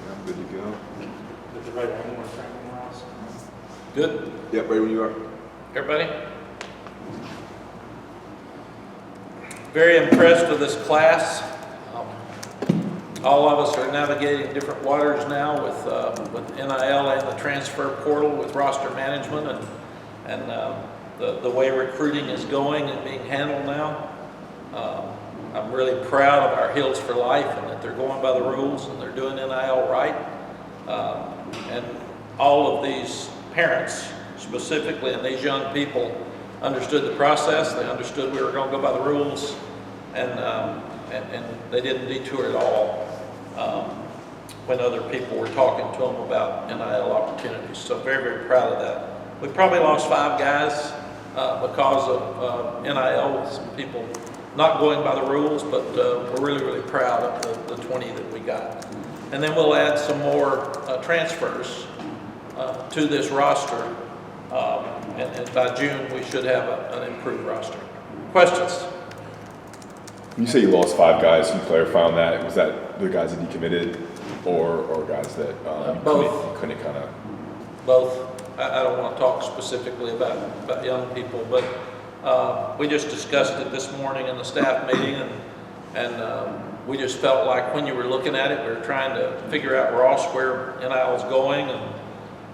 I'm good to go. Is it right anymore, Franklin Rouse? Good, Yep, right when you are. everybody? Very impressed with this class. All of us are navigating different waters now with NIL and the transfer portal with roster management and the way recruiting is going and being handled now. I'm really proud of our Hills for Life and that they're going by the rules and they're doing NIL right. And all of these parents specifically and these young people understood the process. They understood we were going to go by the rules, and they didn't detour at all when other people were talking to them about NIL opportunities. So very, very proud of that. We probably lost 5 guys because of NIL, some people not going by the rules, but we're really, really proud of the 20 that we got. And then we'll add some more transfers to this roster. And by June, we should have an improved roster. Questions? When you say you lost 5 guys, can you clarify on that? Was that the guys that decommitted or guys that both. couldn't kind of? Both. I don't want to talk specifically about young people, but we just discussed it this morning in the staff meeting, and we just felt like when you were looking at it, we were trying to figure out, Ross, where NIL is going and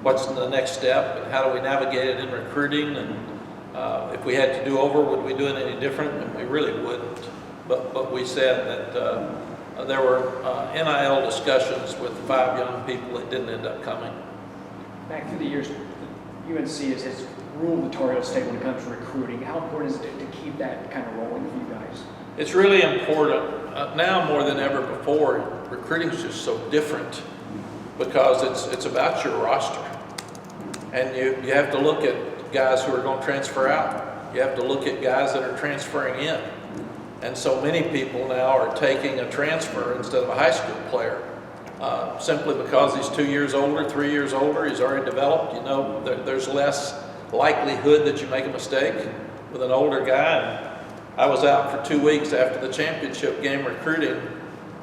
what's the next step and how do we navigate it in recruiting, and if we had to do over, would we do it any different? And we really wouldn't. But we said that there were NIL discussions with 5 young people that didn't end up coming. Back through the years, UNC has ruled the Tar Heel State when it comes to recruiting. How important is it to keep that kind of rolling for you guys? It's really important now more than ever before. Recruiting is just so different because it's about your roster, and you have to look at guys who are going to transfer out. You have to look at guys that are transferring in, and so many people now are taking a transfer instead of a high school player. Simply because he's 2 years older, 3 years older, he's already developed. You know, there's less likelihood that you make a mistake with an older guy. And I was out for 2 weeks after the championship game recruiting,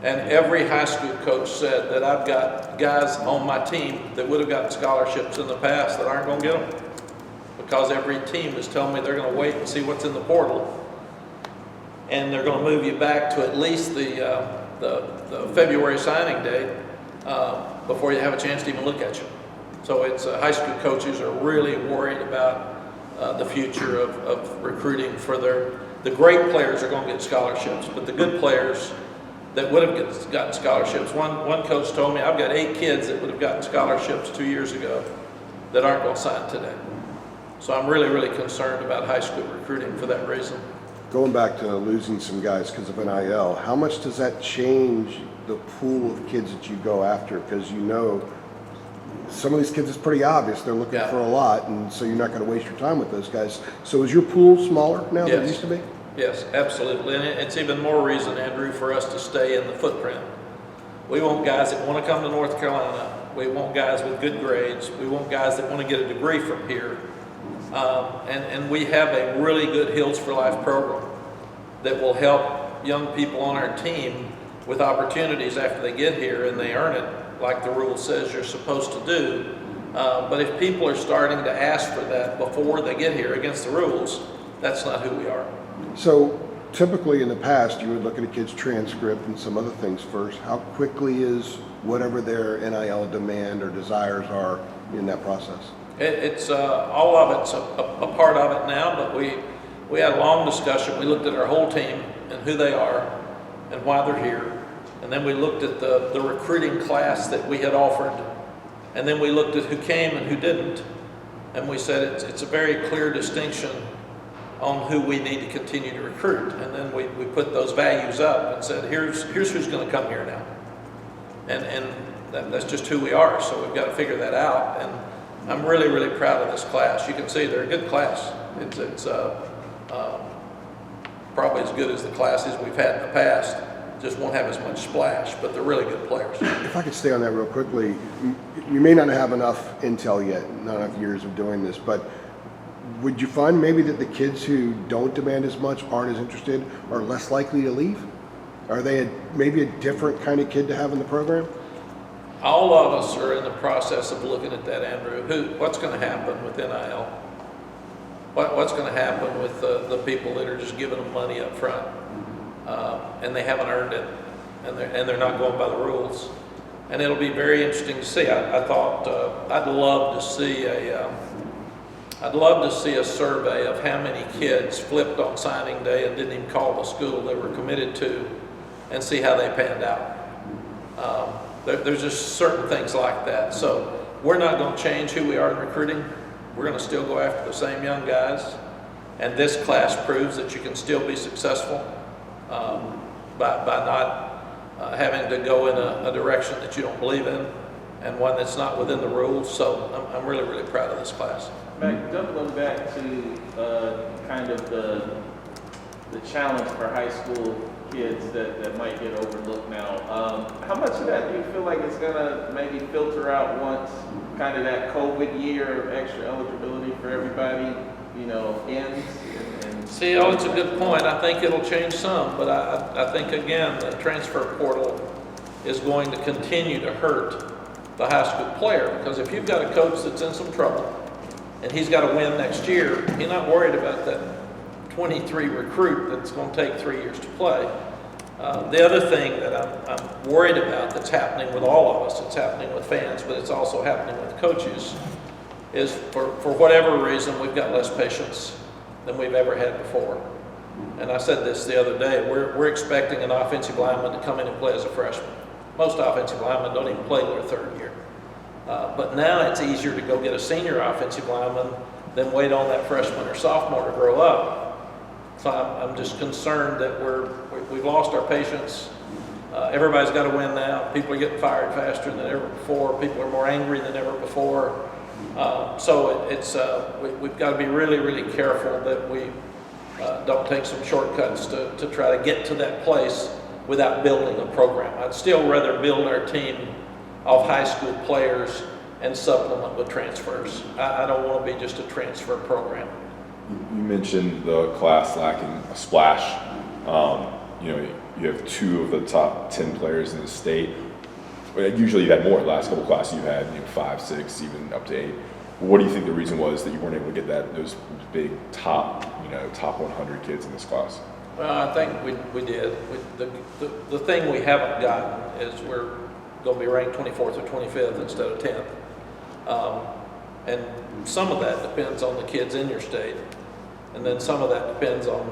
and every high school coach said that I've got guys on my team that would have gotten scholarships in the past that aren't going to get them because every team is telling me they're going to wait and see what's in the portal, and they're going to move you back to at least the February signing date before you have a chance to even look at you. So it's high school coaches are really worried about the future of recruiting for the great players are going to get scholarships, but the good players that would have gotten scholarships. One coach told me, I've got 8 kids that would have gotten scholarships 2 years ago that aren't going to sign today. So I'm really, really concerned about high school recruiting for that reason. Going back to losing some guys because of NIL, how much does that change the pool of kids that you go after? Because you know some of these kids, it's pretty obvious they're looking for a lot, and so you're not going to waste your time with those guys. So is your pool smaller now than it used to be? Yes, absolutely. And it's even more reason, Andrew, for us to stay in the footprint. We want guys that want to come to North Carolina. We want guys with good grades. We want guys that want to get a degree from here. And we have a really good Hills for Life program that will help young people on our team with opportunities after they get here and they earn it like the rule says you're supposed to do. But if people are starting to ask for that before they get here against the rules, that's not who we are. So typically in the past, you would look at a kid's transcript and some other things first. How quickly is whatever their NIL demand or desires are in that process? It's all of it's a part of it now, but we had a long discussion. We looked at our whole team and who they are and why they're here. And then we looked at the recruiting class that we had offered. And then we looked at who came and who didn't. And we said it's a very clear distinction on who we need to continue to recruit. And then we put those values up and said, here's who's going to come here now. And that's just who we are. So we've got to figure that out. And I'm really, really proud of this class. You can see they're a good class. It's probably as good as the classes we've had in the past. Just won't have as much splash, but they're really good players. If I could stay on that real quickly, you may not have enough intel yet, not enough years of doing this, but would you find maybe that the kids who don't demand as much, aren't as interested, are less likely to leave? Are they maybe a different kind of kid to have in the program? all of us are in the process of looking at that, Andrew. What's going to happen with NIL? What's going to happen with the people that are just giving them money up front, and they haven't earned it, and they're not going by the rules? And it'll be very interesting to see. I thought I'd love to see a survey of how many kids flipped on signing day and didn't even call the school they were committed to, and see how they panned out. There's just certain things like that. So we're not going to change who we are in recruiting. We're going to still go after the same young guys. And this class proves that you can still be successful by not having to go in a direction that you don't believe in, and one that's not within the rules. So I'm really, really proud of this class. Mack, doubling back to kind of the challenge for high school kids that might get overlooked now. How much of that do you feel like is going to maybe filter out once kind of that COVID year of extra eligibility for everybody, ends? See, it's a good point. I think it'll change some, but I think, again, the transfer portal is going to continue to hurt the high school player, because if you've got a coach that's in some trouble and he's got to win next year, he's not worried about that 23 recruit that's going to take 3 years to play. The other thing that I'm worried about that's happening with all of us, it's happening with fans, but it's also happening with coaches, is for whatever reason, we've got less patience than we've ever had before. And I said this the other day, we're expecting an offensive lineman to come in and play as a freshman. Most offensive linemen don't even play their third year. But now it's easier to go get a senior offensive lineman than wait on that freshman or sophomore to grow up. So I'm just concerned that we've lost our patience. Everybody's got to win now. People are getting fired faster than ever before. People are more angry than ever before. So we've got to be really, really careful that we don't take some shortcuts to try to get to that place without building a program. I'd still rather build our team of high school players and supplement with transfers. I don't want to be just a transfer program. You mentioned the class lacking a splash. You have 2 of the top 10 players in the state. Usually you've had more. The last couple classes you had 5, 6, even up to 8. What do you think the reason was that you weren't able to get those big top 100 kids in this class? Well, I think we did. The thing we haven't gotten is we're going to be ranked 24th or 25th instead of 10th. And some of that depends on the kids in your state. And then some of that depends on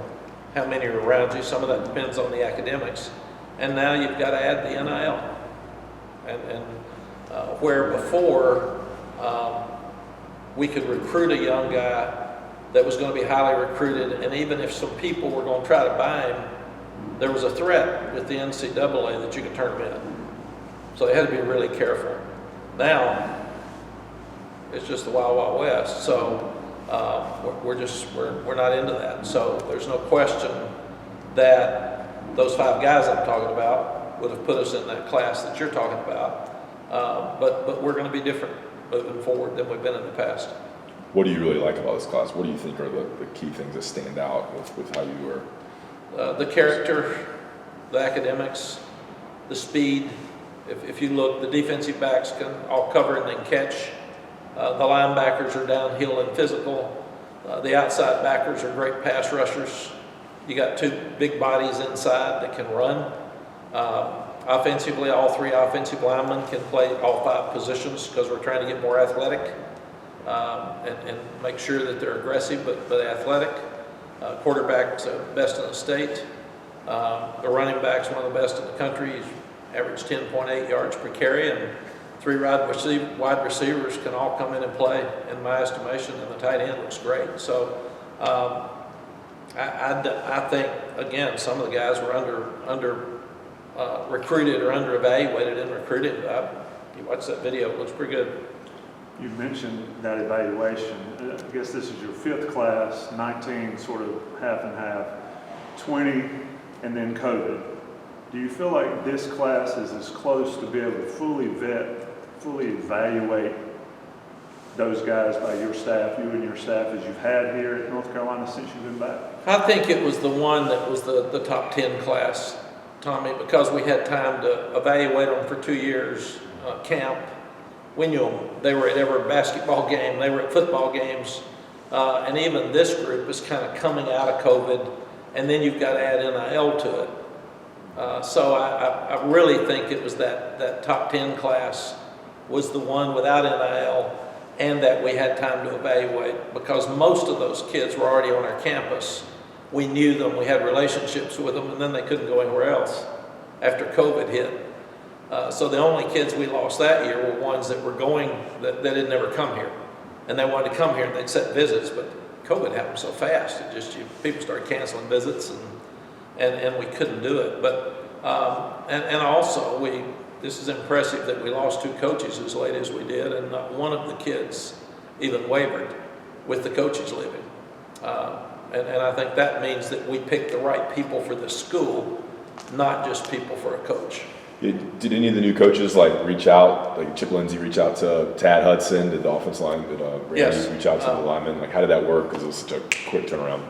how many are around you. Some of that depends on the academics. And now you've got to add the NIL. And where before we could recruit a young guy that was going to be highly recruited, and even if some people were going to try to buy him, there was a threat with the NCAA that you could turn him in. So they had to be really careful. Now, it's just the Wild Wild West. So we're not into that. So there's no question that those 5 guys I'm talking about would have put us in that class that you're talking about. But we're going to be different moving forward than we've been in the past. What do you really like about this class? What do you think are the key things that stand out with how you are? The character, the academics, the speed. If you look, the defensive backs can all cover and then catch. The linebackers are downhill and physical. The outside backers are great pass rushers. You got 2 big bodies inside that can run. Offensively, all 3 offensive linemen can play all 5 positions because we're trying to get more athletic and make sure that they're aggressive but athletic. Quarterback's best in the state. The running back's one of the best in the country. He's averaged 10.8 yards per carry, and 3 wide receivers can all come in and play, in my estimation, and the tight end looks great. So I think, again, some of the guys were under recruited or under evaluated and recruited. You watch that video, it looks pretty good. You mentioned that evaluation. I guess this is your 5th class, 19 sort of half and half, 20 and then COVID. Do you feel like this class is as close to be able to fully vet, fully evaluate those guys by your staff, you and your staff, as you've had here at North Carolina since you've been back? I think it was the one that was the top 10 class, Tommy, because we had time to evaluate them for 2 years camp. We knew them. They were at every basketball game. They were at football games. And even this group is kind of coming out of COVID, and then you've got to add NIL to it. So I really think it was that top 10 class was the one without NIL, and that we had time to evaluate, because most of those kids were already on our campus. We knew them, we had relationships with them, and then they couldn't go anywhere else after COVID hit. So the only kids we lost that year were ones that were going, that had never come here. And they wanted to come here and they'd set visits, but COVID happened so fast. It just, people started canceling visits, and we couldn't do it. But, and also this is impressive that we lost 2 coaches as late as we did, and not one of the kids even wavered with the coaches leaving. And I think that means that we picked the right people for the school, not just people for a coach. Did any of the new coaches reach out, like Chip Lindsey reach out to Tad Hudson? Did the offense line, did Randy Yes. reach out to the linemen? How did that work? Because it was such a quick turnaround.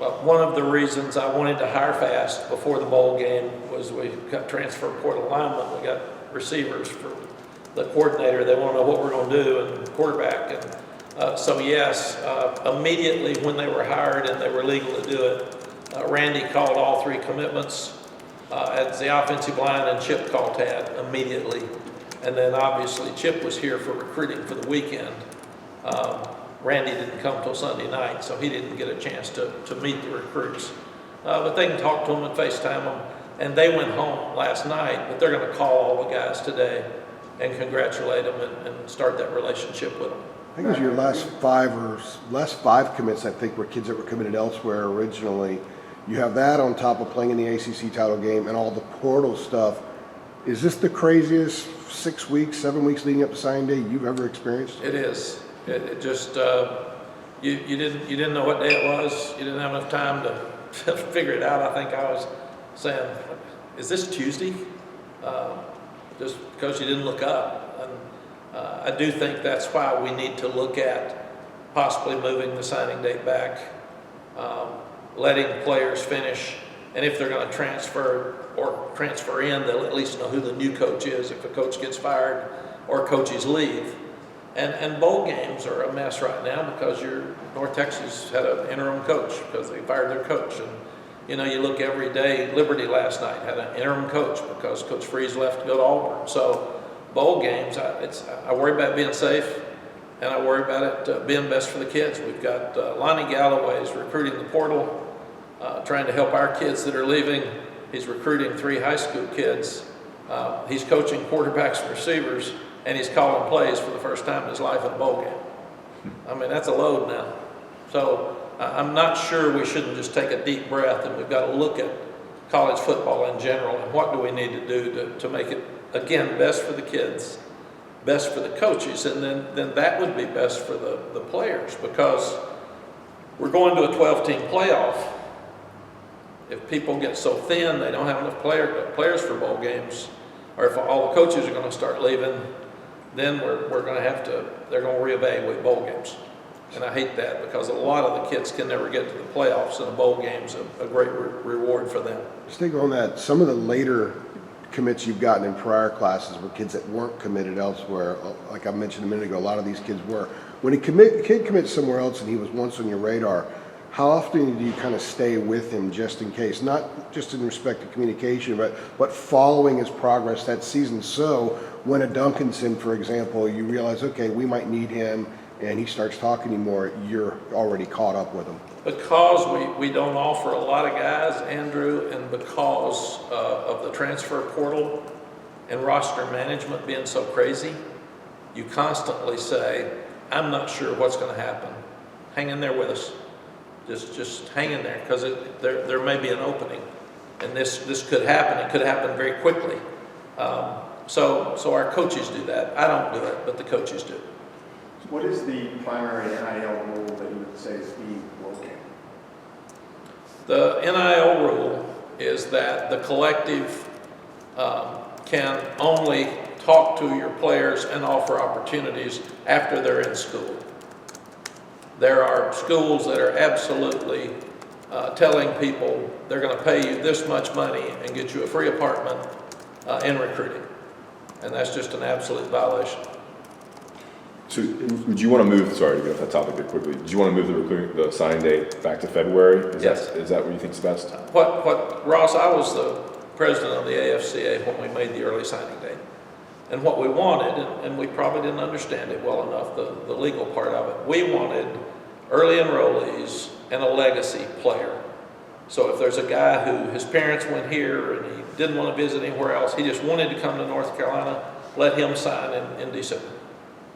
Well, one of the reasons I wanted to hire fast before the bowl game was we got transfer portal linemen. We got receivers for the coordinator. They want to know what we're going to do, and quarterback. And so yes, immediately when they were hired and they were legal to do it, Randy called all 3 commitments as the offensive line, and Chip called Tad immediately. And then obviously Chip was here for recruiting for the weekend. Randy didn't come till Sunday night, so he didn't get a chance to meet the recruits. But they can talk to them and FaceTime them. And they went home last night, but they're going to call all the guys today and congratulate them and start that relationship with them. I think it was your last 5 commits, I think, were kids that were committed elsewhere originally. You have that on top of playing in the ACC title game and all the portal stuff. Is this the craziest 6 weeks, 7 weeks leading up to signing day you've ever experienced? It is. It just you didn't know what day it was. You didn't have enough time to figure it out. I think I was saying, "Is this Tuesday?" Just because you didn't look up. And I do think that's why we need to look at possibly moving the signing date back. Letting players finish, and if they're going to transfer or transfer in, they'll at least know who the new coach is if a coach gets fired or coaches leave. And bowl games are a mess right now because North Texas had an interim coach because they fired their coach. And you look every day. Liberty last night had an interim coach because Coach Freeze left to go to Auburn. So bowl games, I worry about being safe. And I worry about it being best for the kids. We've got Lonnie Galloway's recruiting the portal, trying to help our kids that are leaving. He's recruiting 3 high school kids. He's coaching quarterbacks and receivers, and he's calling plays for the first time in his life in a bowl game. I mean, that's a load now. So I'm not sure we shouldn't just take a deep breath, and we've got to look at college football in general and what do we need to do to make it, again, best for the kids, best for the coaches, and then that would be best for the players, because we're going to a 12-team playoff. If people get so thin they don't have enough players for bowl games, or if all the coaches are going to start leaving, then we're going to have to, they're going to reevaluate bowl games. And I hate that because a lot of the kids can never get to the playoffs, and a bowl game's a great reward for them. Staying on that, some of the later commits you've gotten in prior classes were kids that weren't committed elsewhere. Like I mentioned a minute ago, a lot of these kids were. When a kid commits somewhere else and he was once on your radar, how often do you kind of stay with him just in case? Not just in respect to communication, but following his progress that season. So when a Duncanson, for example, you realize, okay, we might need him, and he starts talking to you more, you're already caught up with him. Because we don't offer a lot of guys, Andrew, and because of the transfer portal and roster management being so crazy, you constantly say, I'm not sure what's going to happen. Hang in there with us. Just hang in there, because there may be an opening. And this could happen. It could happen very quickly. So our coaches do that. I don't do it, but the coaches do. What is the primary NIL rule that you would say is being broken? The NIL rule is that the collective can only talk to your players and offer opportunities after they're in school. There are schools that are absolutely telling people they're going to pay you this much money and get you a free apartment in recruiting. And that's just an absolute violation. So would you want to move, sorry to get off that topic a bit quickly, do you want to move the signing date back to February? Yes. Is that what you think is best? Ross, I was the president of the AFCA when we made the early signing date. And what we wanted, and we probably didn't understand it well enough, the legal part of it, we wanted early enrollees and a legacy player. So if there's a guy who his parents went here and he didn't want to visit anywhere else, he just wanted to come to North Carolina, let him sign in December.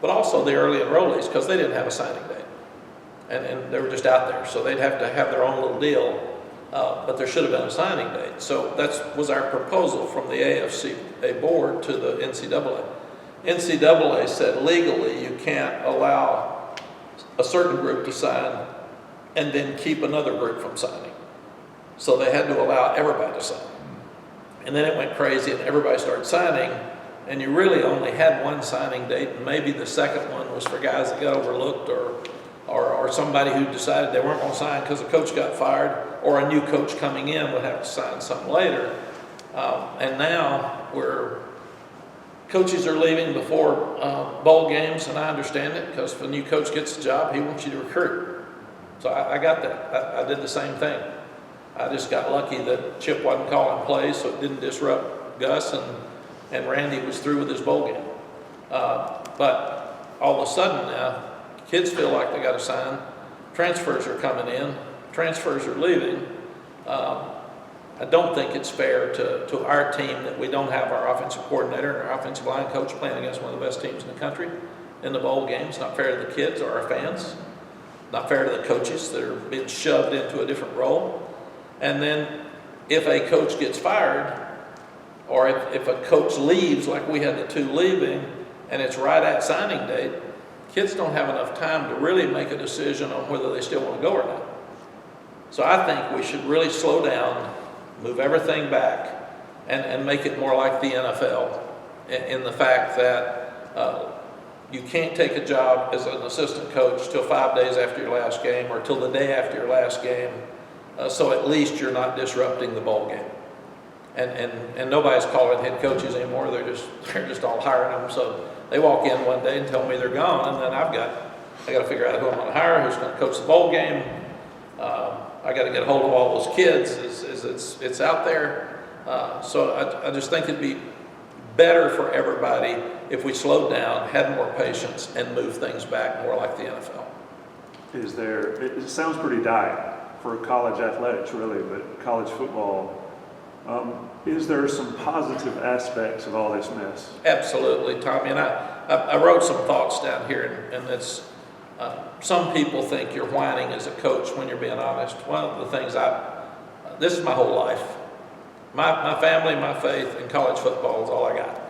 But also the early enrollees, because they didn't have a signing date. And they were just out there, so they'd have to have their own little deal, but there should have been a signing date. So that was our proposal from the AFCA board to the NCAA. NCAA said legally you can't allow a certain group to sign and then keep another group from signing. So they had to allow everybody to sign. And then it went crazy and everybody started signing, and you really only had one signing date, and maybe the second one was for guys that got overlooked or somebody who decided they weren't going to sign because the coach got fired, or a new coach coming in would have to sign something later. And now coaches are leaving before bowl games, and I understand it, because if a new coach gets a job, he wants you to recruit. So I got that. I did the same thing. I just got lucky that Chip wasn't calling plays, so it didn't disrupt Gus, and Randy was through with his bowl game. But all of a sudden now, kids feel like they got to sign. Transfers are coming in. Transfers are leaving. I don't think it's fair to our team that we don't have our offensive coordinator and our offensive line coach playing against one of the best teams in the country in the bowl games. Not fair to the kids or our fans. Not fair to the coaches that are being shoved into a different role. And then if a coach gets fired, or if a coach leaves, like we had the two leaving, and it's right at signing date, kids don't have enough time to really make a decision on whether they still want to go or not. So I think we should really slow down, move everything back, and make it more like the NFL in the fact that you can't take a job as an assistant coach till 5 days after your last game or till the day after your last game, so at least you're not disrupting the bowl game. And nobody's calling head coaches anymore. They're just all hiring them. So they walk in one day and tell me they're gone, and then I got to figure out who I'm going to hire, who's going to coach the bowl game. I got to get a hold of all those kids. It's out there. So I just think it'd be better for everybody if we slowed down, had more patience, and moved things back more like the NFL. It sounds pretty dire for college athletics, really, but college football. Is there some positive aspects of all this mess? Absolutely, Tommy. And I wrote some thoughts down here, and it's some people think you're whining as a coach when you're being honest. One of the things this is my whole life. My family, my faith, and college football is all I got.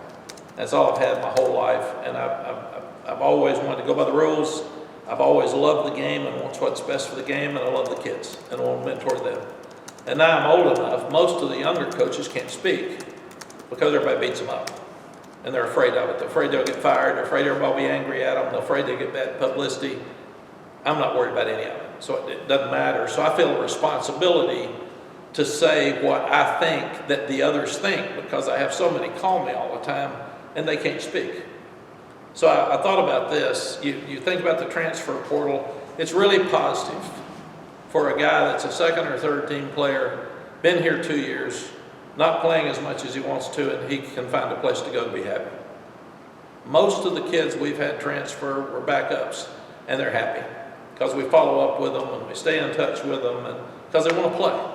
That's all I've had my whole life, and I've always wanted to go by the rules. I've always loved the game and want what's best for the game, and I love the kids and I want to mentor them. And now I'm old enough, most of the younger coaches can't speak because everybody beats them up. And they're afraid of it. They're afraid they'll get fired. They're afraid everybody will be angry at them. They're afraid they'll get bad publicity. I'm not worried about any of it. So it doesn't matter. So I feel a responsibility to say what I think that the others think, because I have so many call me all the time and they can't speak. So I thought about this. You think about the transfer portal. It's really positive for a guy that's a second or third team player, been here 2 years, not playing as much as he wants to, and he can find a place to go to be happy. Most of the kids we've had transfer were backups, and they're happy because we follow up with them and we stay in touch with them, and because they want to play.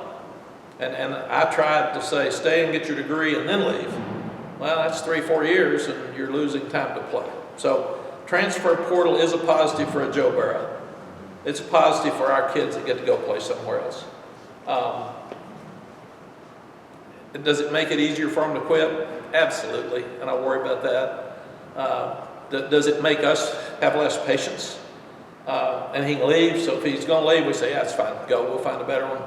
And I tried to say, stay and get your degree and then leave. Well, that's 3-4 years, and you're losing time to play. So transfer portal is a positive for a Joe Burrow. It's a positive for our kids that get to go play somewhere else. Does it make it easier for them to quit? Absolutely, and I worry about that. Does it make us have less patience? And he can leave, so if he's going to leave, we say, yeah, it's fine, go, we'll find a better one.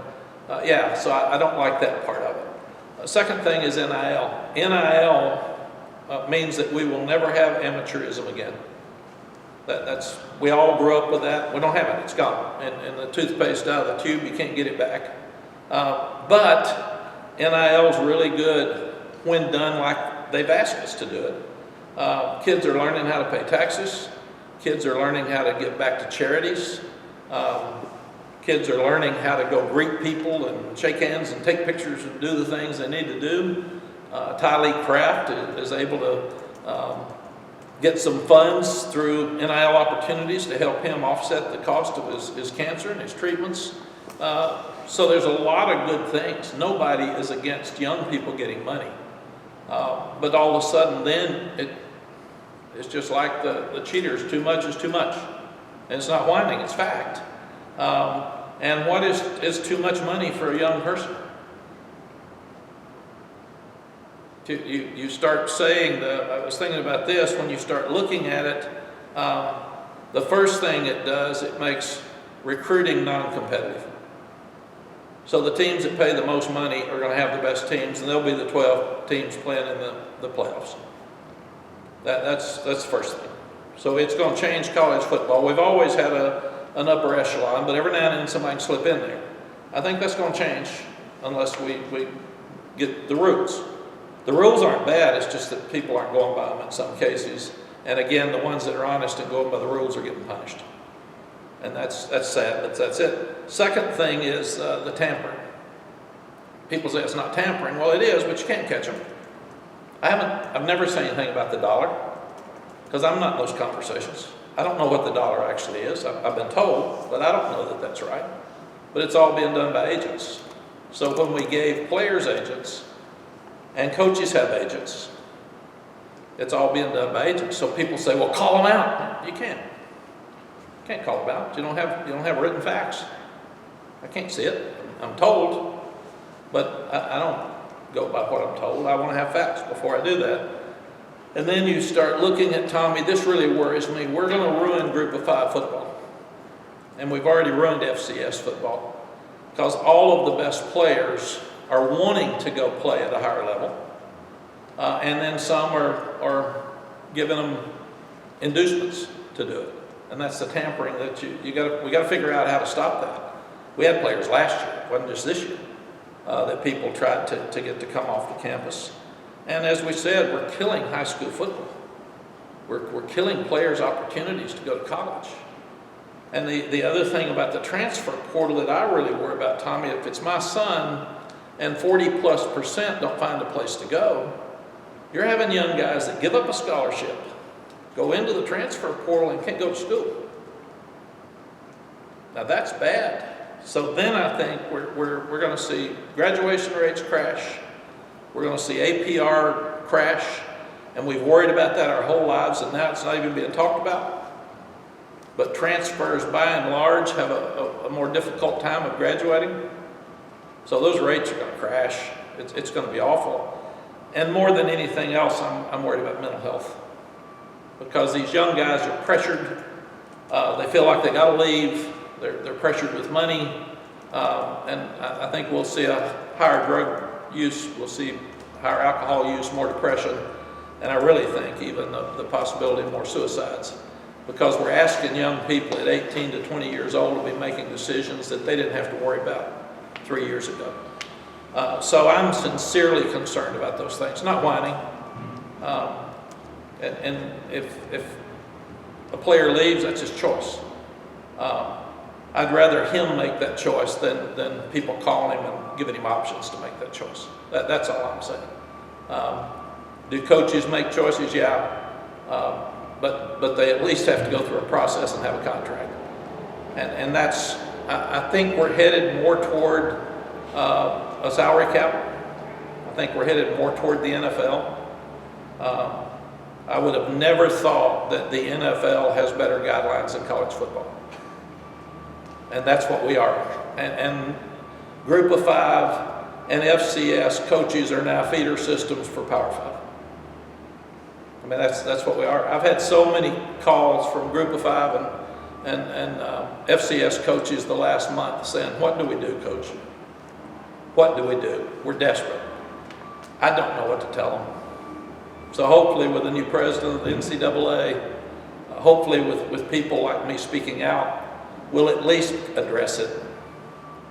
So I don't like that part of it. Second thing is NIL. NIL means that we will never have amateurism again. We all grew up with that. We don't have it. It's gone. And the toothpaste out of the tube, you can't get it back. But NIL is really good when done like they've asked us to do it. Kids are learning how to pay taxes. Kids are learning how to give back to charities. Kids are learning how to go greet people and shake hands and take pictures and do the things they need to do. Ty Lee Craft is able to get some funds through NIL opportunities to help him offset the cost of his cancer and his treatments. So there's a lot of good things. Nobody is against young people getting money. But all of a sudden then it's just like the cheaters, too much is too much. And it's not whining, it's fact. And what is too much money for a young person? You start saying, I was thinking about this, when you start looking at it, the first thing it does, it makes recruiting non-competitive. So the teams that pay the most money are going to have the best teams, and they'll be the 12 teams playing in the playoffs. That's the first thing. So it's going to change college football. We've always had an upper echelon, but every now and then somebody can slip in there. I think that's going to change unless we get the rules. The rules aren't bad, it's just that people aren't going by them in some cases. And again, the ones that are honest and going by the rules are getting punished. And that's sad, but that's it. Second thing is the tampering. People say it's not tampering. Well, it is, but you can't catch them. I've never said anything about the dollar, because I'm not in those conversations. I don't know what the dollar actually is. I've been told, but I don't know that that's right. But it's all being done by agents. So when we gave players agents, and coaches have agents, it's all being done by agents. So people say, well, call them out. You can't. You can't call them out. You don't have written facts. I can't see it. I'm told, but I don't go by what I'm told. I want to have facts before I do that. And then you start looking at, Tommy, this really worries me. We're going to ruin Group of 5 football. And we've already ruined FCS football, because all of the best players are wanting to go play at a higher level. And then some are giving them inducements to do it. And that's the tampering that we got to figure out how to stop that. We had players last year, it wasn't just this year, that people tried to get to come off the campus. And as we said, we're killing high school football. We're killing players' opportunities to go to college. And the other thing about the transfer portal that I really worry about, Tommy, if it's my son and 40+% don't find a place to go, you're having young guys that give up a scholarship, go into the transfer portal and can't go to school. Now that's bad. So then I think we're going to see graduation rates crash. We're going to see APR crash, and we've worried about that our whole lives, and now it's not even being talked about. But transfers, by and large, have a more difficult time of graduating. So those rates are going to crash. It's going to be awful. And more than anything else, I'm worried about mental health, because these young guys are pressured. They feel like they got to leave. They're pressured with money, and I think we'll see a higher drug use. We'll see higher alcohol use, more depression, and I really think even the possibility of more suicides, because we're asking young people at 18 to 20 years old to be making decisions that they didn't have to worry about 3 years ago. So I'm sincerely concerned about those things, not whining. And if a player leaves, that's his choice. I'd rather him make that choice than people calling him and giving him options to make that choice. That's all I'm saying. Do coaches make choices? Yeah. But they at least have to go through a process and have a contract. And that's, I think we're headed more toward a salary cap. I think we're headed more toward the NFL. I would have never thought that the NFL has better guidelines than college football. And that's what we are. And Group of 5 and FCS coaches are now feeder systems for Power 5. I mean, that's what we are. I've had so many calls from Group of 5 and FCS coaches the last month saying, what do we do, Coach? What do we do? We're desperate. I don't know what to tell them. So hopefully with the new president of the NCAA, hopefully with people like me speaking out, we'll at least address it.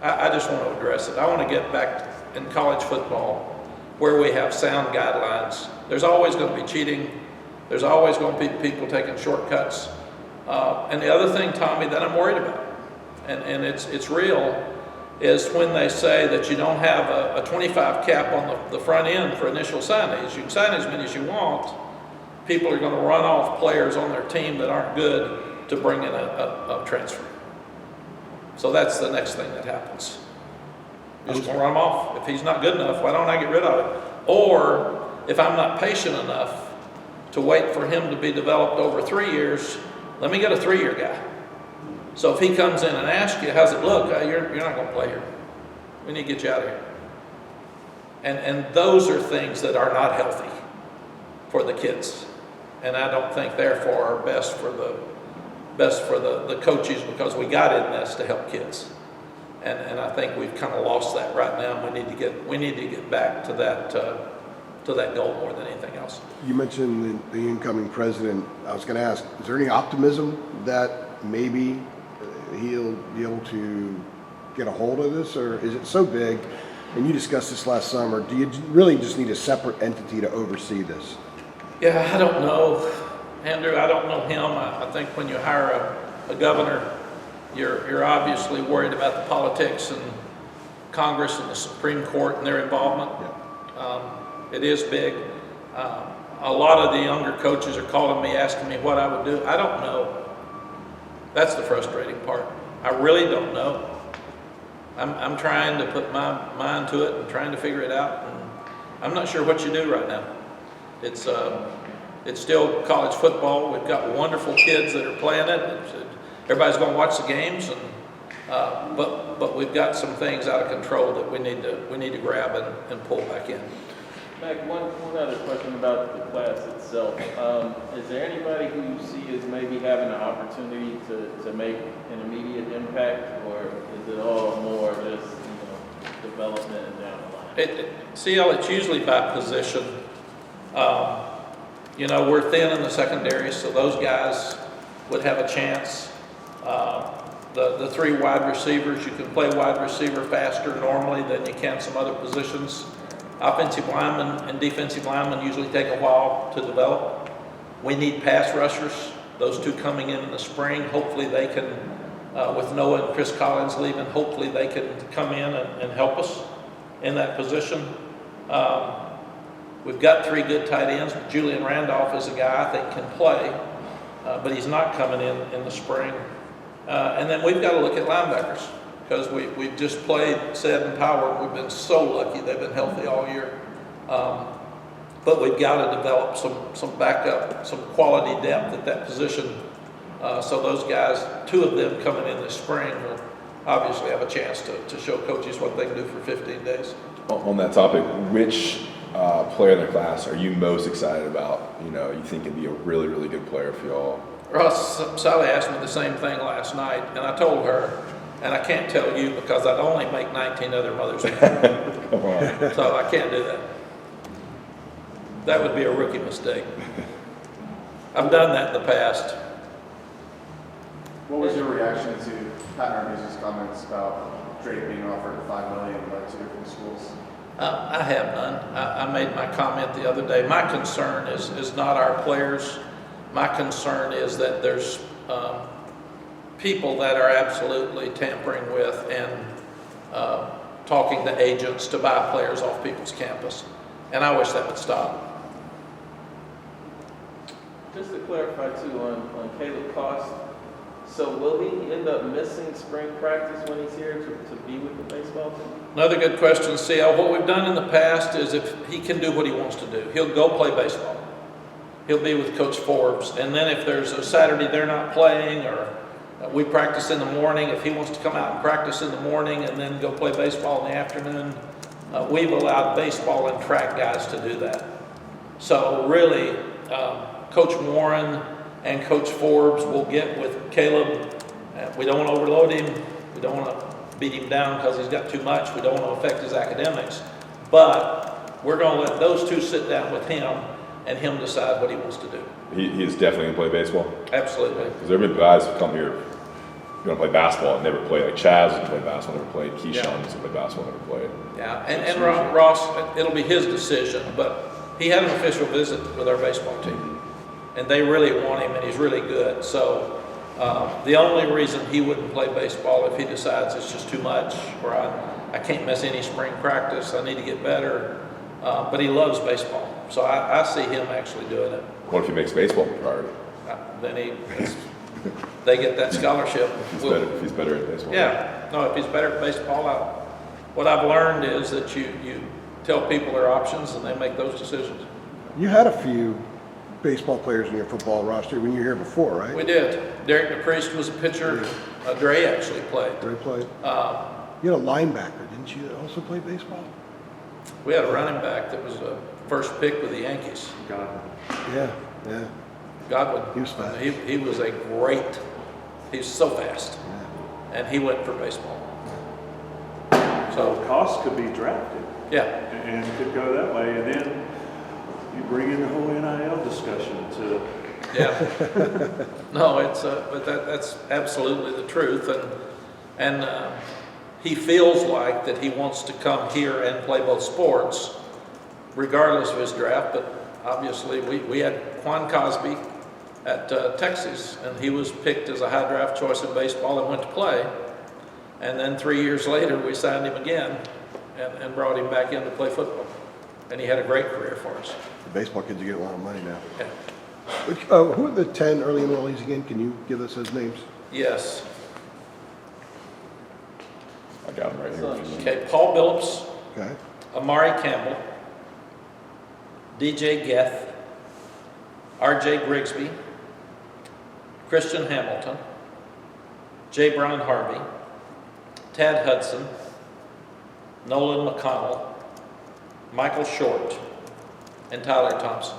I just want to address it. I want to get back in college football where we have sound guidelines. There's always going to be cheating. There's always going to be people taking shortcuts. And the other thing, Tommy, that I'm worried about, and it's real, is when they say that you don't have a 25 cap on the front end for initial signees. You can sign as many as you want. People are going to run off players on their team that aren't good to bring in a transfer. So that's the next thing that happens. You're just going to run him off. If he's not good enough, why don't I get rid of it? Or if I'm not patient enough to wait for him to be developed over 3 years, let me get a 3-year guy. So if he comes in and asks you, how's it look? You're not going to play here. We need to get you out of here. And those are things that are not healthy for the kids. And I don't think, therefore, are best for the coaches, because we got in this to help kids. And I think we've kind of lost that right now. We need to get back to that goal more than anything else. You mentioned the incoming president. I was going to ask, is there any optimism that maybe he'll be able to get a hold of this, or is it so big? And you discussed this last summer. Do you really just need a separate entity to oversee this? Yeah, I don't know, Andrew. I don't know him. I think when you hire a governor, you're obviously worried about the politics and Congress and the Supreme Court and their involvement. It is big. A lot of the younger coaches are calling me, asking me what I would do. I don't know. That's the frustrating part. I really don't know. I'm trying to put my mind to it and trying to figure it out. And I'm not sure what you do right now. It's still college football. We've got wonderful kids that are playing it. Everybody's going to watch the games, and but we've got some things out of control that we need to grab and pull back in. Mack, one other question about the class itself. Is there anybody who you see as maybe having an opportunity to make an immediate impact, or is it all more just development and down the line? It's usually by position. We're thin in the secondary, so those guys would have a chance. The 3 wide receivers, you can play wide receiver faster normally than you can some other positions. Offensive linemen and defensive linemen usually take a while to develop. We need pass rushers, those 2 coming in the spring. Hopefully they can, with Noah and Chris Collins leaving, hopefully they can come in and help us in that position. We've got 3 good tight ends. Julian Randolph is a guy I think can play, but he's not coming in the spring. And then we've got to look at linebackers, because we've just played Sed and Power. We've been so lucky they've been healthy all year. But we've got to develop some backup, some quality depth at that position. So those guys, 2 of them coming in this spring, will obviously have a chance to show coaches what they can do for 15 days. On that topic, which player in their class are you most excited about? You think it'd be a really, really good player for y'all? Ross, Sally asked me the same thing last night, and I told her, and I can't tell you because I'd only make 19 other mothers happy. Come on. So I can't do that. That would be a rookie mistake. I've done that in the past. What was your reaction to Pat Narduzzi's comments about Drake being offered $5 million by 2 different schools? I have none. I made my comment the other day. My concern is not our players. My concern is that there's people that are absolutely tampering with and talking to agents to buy players off people's campus. And I wish that would stop. Just to clarify too on Caleb Cost, so will he end up missing spring practice when he's here to be with the baseball team? Another good question, CL. What we've done in the past is if he can do what he wants to do, he'll go play baseball. He'll be with Coach Forbes. And then if there's a Saturday they're not playing, or we practice in the morning, if he wants to come out and practice in the morning and then go play baseball in the afternoon, we've allowed baseball and track guys to do that. So really, Coach Warren and Coach Forbes will get with Caleb. We don't want to overload him. We don't want to beat him down because he's got too much. We don't want to affect his academics. But we're going to let those 2 sit down with him and him decide what he wants to do. He is definitely going to play baseball? Absolutely. Because there have been guys who come here going to play basketball and never play. Like Chaz has played basketball, never played. Keyshawn has played basketball, never played. Yeah, and Ross, it'll be his decision, but he had an official visit with our baseball team. and they really want him, and he's really good. So the only reason he wouldn't play baseball if he decides it's just too much, or I can't miss any spring practice, I need to get better, but he loves baseball. So I see him actually doing it. What if he makes baseball a priority? Then they get that scholarship. If he's better at baseball. Yeah, no, if he's better at baseball, what I've learned is that you tell people their options and they make those decisions. You had a few baseball players in your football roster when you were here before, right? We did. Derek DePriest was a pitcher. Dre actually played. Dre played. You had a linebacker, didn't you, also play baseball? We had a running back that was a first pick with the Yankees. God. Yeah. Godwin. He was fast. He was a great. He's so fast, and he went for baseball. So Cost could be drafted Yeah, and could go that way, and then you bring in the whole NIL discussion to. yeah. No, but that's absolutely the truth, and he feels like that he wants to come here and play both sports, regardless of his draft. But obviously, we had Quan Cosby at Texas, and he was picked as a high draft choice in baseball and went to play. And then 3 years later, we signed him again and brought him back in to play football. And he had a great career for us. The baseball kids are getting a lot of money now. Yeah. Who are the 10 early enrollees again? Can you give us those names? Yes. I got him right here. Okay, Paul Billups, Okay. Amari Campbell, DJ Geth, RJ Grigsby, Christian Hamilton, J. Brown Harvey, Tad Hudson, Nolan McConnell, Michael Short, and Tyler Thompson,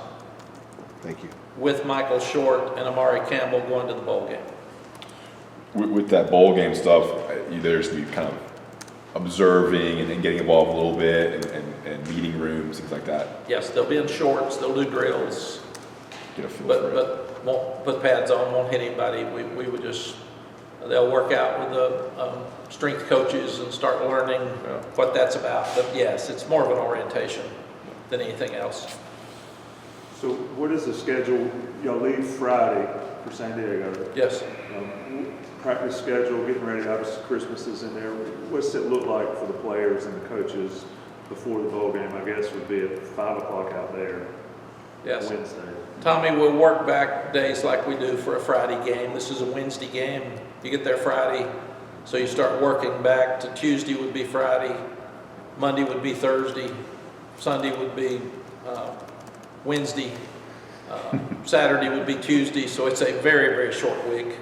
Thank you. with Michael Short and Amari Campbell going to the bowl game. With that bowl game stuff, there's to be kind of observing and getting involved a little bit and meeting rooms, things like that. Yes, they'll be in shorts, they'll do drills, Get a feel for it. but won't put pads on, won't hit anybody. We would just, they'll work out with the strength coaches and start learning what that's about. But yes, it's more of an orientation than anything else. So what is the schedule? Y'all leave Friday for San Diego. Yes. Practice schedule, getting ready, obviously Christmas is in there. What's it look like for the players and the coaches before the bowl game? I guess would be at 5 o'clock out there Yes. Wednesday. Tommy, we'll work back days like we do for a Friday game. This is a Wednesday game. You get there Friday, so you start working back to Tuesday would be Friday, Monday would be Thursday, Sunday would be Wednesday, Saturday would be Tuesday, so it's a very, very short week.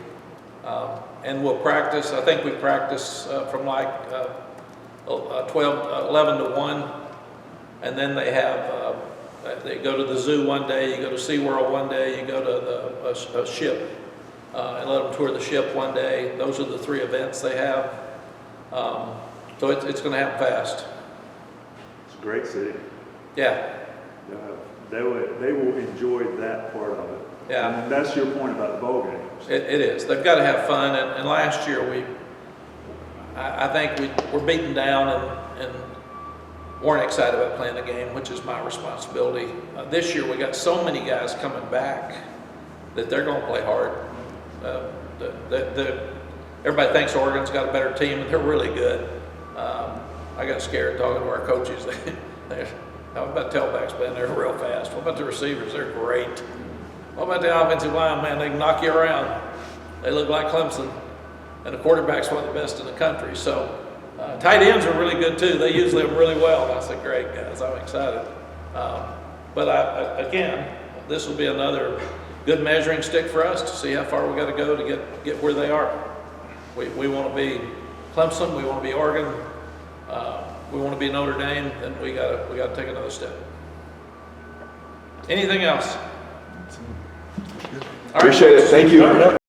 And we'll practice, I think we practice from like 11 to 1, and then they have, they go to the zoo one day, you go to SeaWorld one day, you go to a ship, and let them tour the ship one day. Those are the 3 events they have. So it's going to happen fast. It's a great city. Yeah, They will enjoy that part of it. yeah. And that's your point about the bowl games. It is. They've got to have fun. And last year I think we were beaten down and weren't excited about playing the game, which is my responsibility. This year we got so many guys coming back that they're going to play hard. Everybody thinks Oregon's got a better team, and they're really good. I got scared talking to our coaches. How about tailbacks, man? They're real fast. What about the receivers? They're great. What about the offensive line, man? They can knock you around. They look like Clemson. And the quarterback's one of the best in the country. So tight ends are really good too. They use them really well. And I said, great, guys. I'm excited. But again, this will be another good measuring stick for us to see how far we got to go to get where they are. We want to be Clemson. We want to be Oregon. We want to be Notre Dame, and we got to take another step. Anything else? Appreciate it. Thank you.